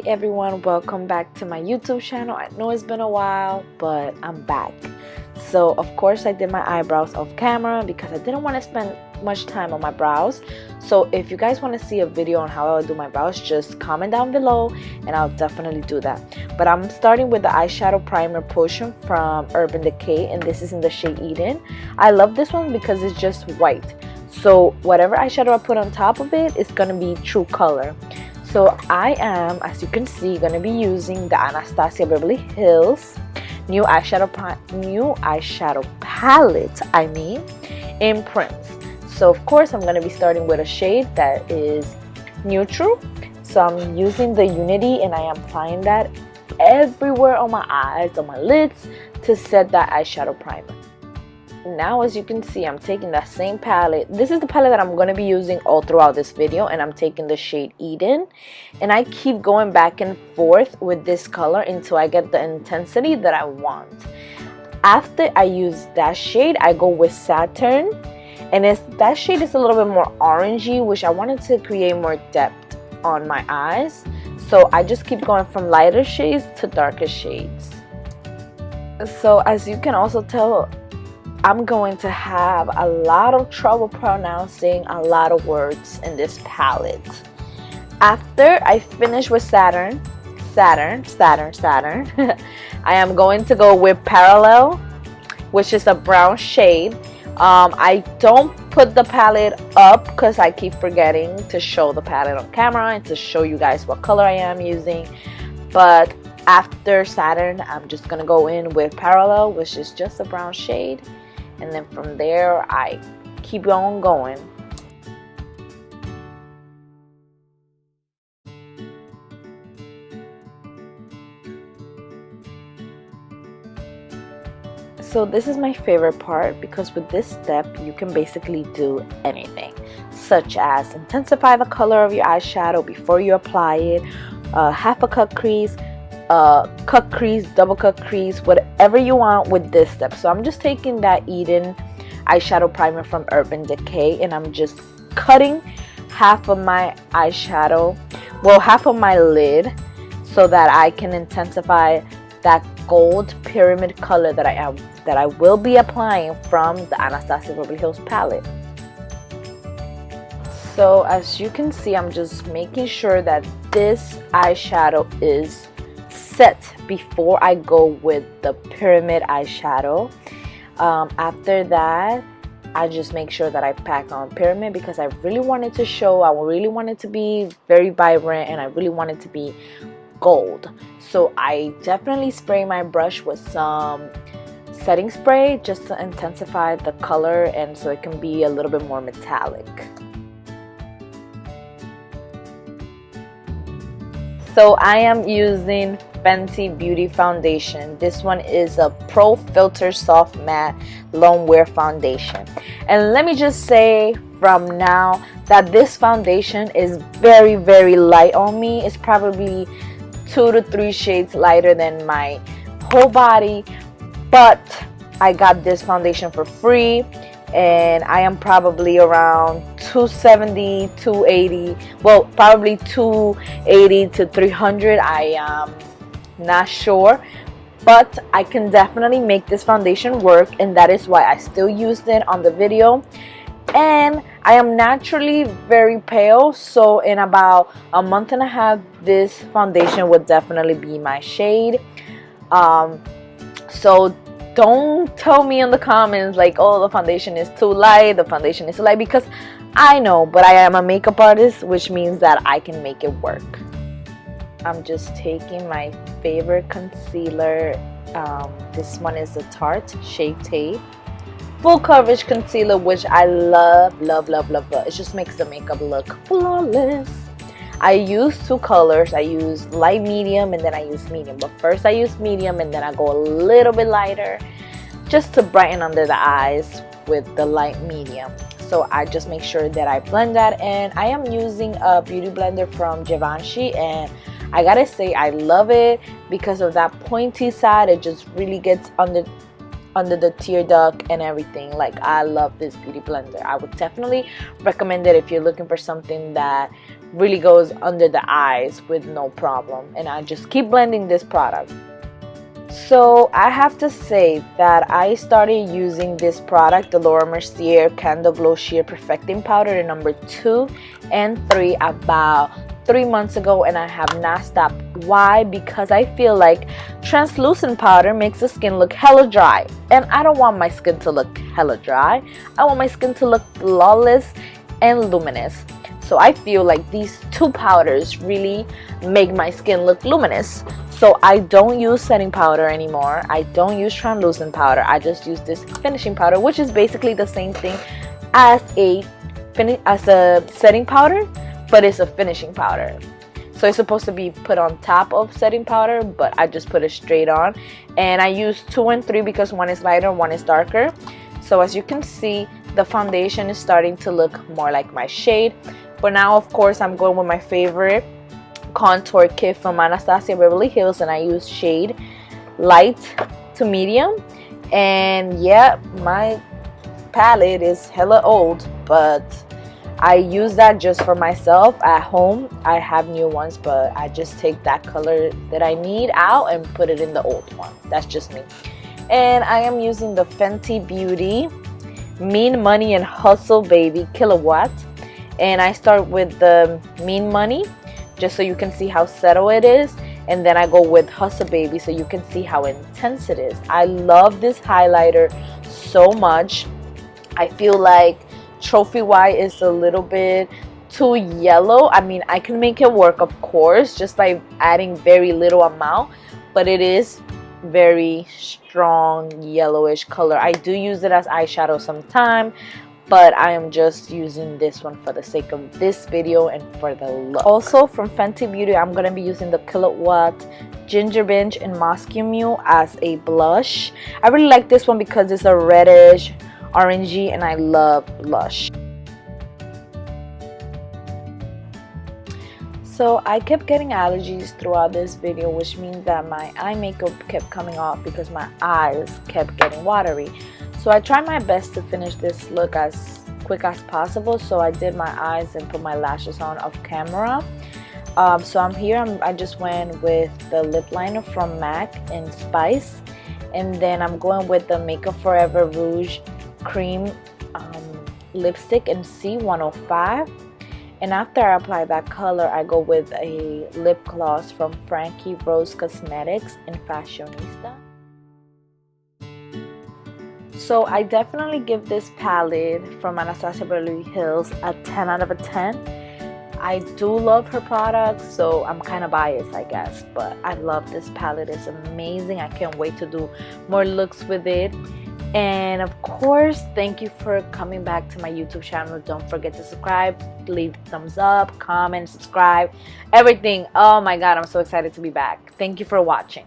everyone, welcome back to my YouTube channel. I know it's been a while, but I'm back. So of course I did my eyebrows off camera because I didn't want to spend much time on my brows. So if you guys want to see a video on how I do my brows, just comment down below and I'll definitely do that. But I'm starting with the eyeshadow primer potion from Urban Decay, and this is in the shade Eden. I love this one because it's just white, so whatever eyeshadow I put on top of it is gonna be true color. So I am, as you can see, gonna be using the Anastasia Beverly Hills new eyeshadow palette, in Prince. So of course I'm gonna be starting with a shade that is neutral. So I'm using the Unity and I am applying that everywhere on my eyes, on my lids, to set that eyeshadow primer. Now as you can see, I'm taking that same palette. This is the palette that I'm going to be using all throughout this video, and I'm taking the shade Eden, and I keep going back and forth with this color until I get the intensity that I want. After I use that shade, I go with Saturn, and that shade is a little bit more orangey, which I wanted to create more depth on my eyes. So I just keep going from lighter shades to darker shades. So as you can also tell, I'm going to have a lot of trouble pronouncing a lot of words in this palette. After I finish with Saturn, I am going to go with Parallel, which is a brown shade. I don't put the palette up because I keep forgetting to show the palette on camera and to show you guys what color I am using. But after Saturn, I'm just going to go in with Parallel, which is just a brown shade. And then from there, I keep on going. So this is my favorite part because with this step, you can basically do anything, such as intensify the color of your eyeshadow before you apply it, half a cut crease, cut crease, double cut crease, whatever you want with this step. So I'm just taking that Eden eyeshadow primer from Urban Decay, and I'm just cutting half of my eyeshadow, well, half of my lid, so that I can intensify that gold pyramid color that I will be applying from the Anastasia Beverly Hills palette. So as you can see, I'm just making sure that this eyeshadow is set before I go with the pyramid eyeshadow. After that, I just make sure that I pack on pyramid because I really wanted to show, I really wanted to be very vibrant, and I really wanted to be gold. So I definitely spray my brush with some setting spray just to intensify the color and so it can be a little bit more metallic. So I am using Fenty Beauty Foundation. This one is a Pro Filter Soft Matte Lone Wear Foundation. And let me just say from now that this foundation is very, very light on me. It's probably 2 to 3 shades lighter than my whole body. But I got this foundation for free, and I am probably around 270, 280, well, probably 280 to 300. I am not sure, but I can definitely make this foundation work, and that is why I still used it on the video. And I am naturally very pale, so in about a month and a half, this foundation would definitely be my shade. So don't tell me in the comments like, oh, the foundation is too light, the foundation is too light, because I know, but I am a makeup artist, which means that I can make it work. I'm just taking my favorite concealer. This one is the Tarte Shape Tape Full Coverage Concealer, which I love, love, love, love, love. It just makes the makeup look flawless. I use 2 colors. I use light medium and then I use medium. But first I use medium and then I go a little bit lighter just to brighten under the eyes with the light medium. So I just make sure that I blend that, and I am using a beauty blender from Givenchy, and I gotta say I love it because of that pointy side. It just really gets under the tear duct and everything. Like, I love this beauty blender. I would definitely recommend it if you're looking for something that really goes under the eyes with no problem. And I just keep blending this product. So I have to say that I started using this product, the Laura Mercier CANDLEGLOW Sheer Perfecting Powder in number 2 and 3, about 3 months ago, and I have not stopped. Why? Because I feel like translucent powder makes the skin look hella dry, and I don't want my skin to look hella dry. I want my skin to look flawless and luminous. So I feel like these two powders really make my skin look luminous. So I don't use setting powder anymore. I don't use translucent powder. I just use this finishing powder, which is basically the same thing as a setting powder, but it's a finishing powder. So it's supposed to be put on top of setting powder, but I just put it straight on. And I use 2 and 3 because one is lighter, one is darker. So as you can see, the foundation is starting to look more like my shade. But now, of course, I'm going with my favorite contour kit from Anastasia Beverly Hills, and I use shade light to medium. And yeah, my palette is hella old, but I use that just for myself. At home I have new ones, but I just take that color that I need out and put it in the old one. That's just me. And I am using the Fenty Beauty Mean Money and Hustle Baby Killawatt, and I start with the Mean Money just so you can see how subtle it is, and then I go with Hustle Baby so you can see how intense it is. I love this highlighter so much. I feel like Trophy White is a little bit too yellow. I mean, I can make it work, of course, just by adding very little amount, but it is very strong yellowish color. I do use it as eyeshadow sometime, but I am just using this one for the sake of this video and for the look. Also from Fenty Beauty, I'm going to be using the Killawatt Ginger Binge in Moscow Mule as a blush. I really like this one because it's a reddish orangey, and I love blush. So I kept getting allergies throughout this video, which means that my eye makeup kept coming off because my eyes kept getting watery. So I tried my best to finish this look as quick as possible. So I did my eyes and put my lashes on off camera. So I just went with the lip liner from MAC in Spice, and then I'm going with the Makeup Forever Rouge Cream lipstick in C105. And after I apply that color, I go with a lip gloss from Frankie Rose Cosmetics in Fashionista. So I definitely give this palette from Anastasia Beverly Hills a 10 out of 10. I do love her products, so I'm kind of biased, I guess, but I love this palette. It's amazing. I can't wait to do more looks with it. And of course, thank you for coming back to my YouTube channel. Don't forget to subscribe, leave thumbs up, comment, subscribe, everything. Oh my god, I'm so excited to be back. Thank you for watching.